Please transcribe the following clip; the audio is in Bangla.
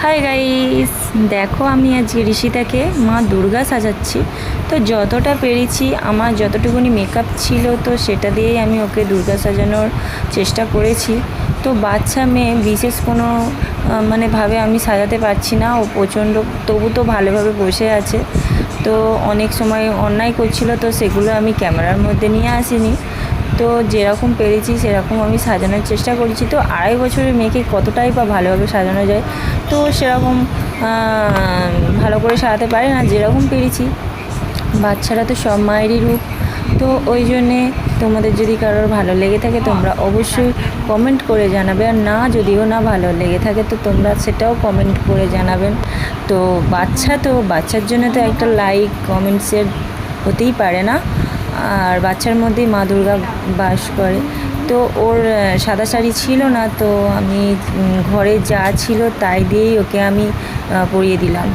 হাই গাইস, দেখো আমি আজকে ঋষিতাকে মা দুর্গা সাজাচ্ছি। তো যতটা পেরেছি, আমার যতটুকুনি মেকআপ ছিল তো সেটা দিয়েই আমি ওকে দুর্গা সাজানোর চেষ্টা করেছি। তো বাচ্চা মেয়ে বিশেষ কোনো ভাবে আমি সাজাতে পারছি না। ও প্রচণ্ড তবু তো ভালোভাবে বসে আছে। তো অনেক সময় অন্যায় করছিল, তো সেগুলো আমি ক্যামেরার মধ্যে নিয়ে আসিনি। তো যেরকম পেরেছি সেরকম আমি সাজানোর চেষ্টা করেছি। তো 2.5 বছরের মেয়েকে কতটাই বা ভালোভাবে সাজানো যায়, তো সেরকম ভালো করে সাজাতে পারে না, যেরকম পেরেছি। বাচ্চারা তো সব মায়েরই রূপ। তো ওই জন্যে তোমাদের যদি কারোর ভালো লেগে থাকে তোমরা অবশ্যই কমেন্ট করে জানাবে, আর না যদিও না ভালো লেগে থাকে তো তোমরা সেটাও কমেন্ট করে জানাবেন। তো বাচ্চার জন্য তো একটা লাইক কমেন্টসের হতেই পারে না। আর বাচ্চার মধ্যেই মা দুর্গা বাস করে। তো ওর সাদা শাড়ি ছিল না, তো আমি ঘরে যা ছিল তাই দিয়েই ওকে আমি পরিয়ে দিলাম।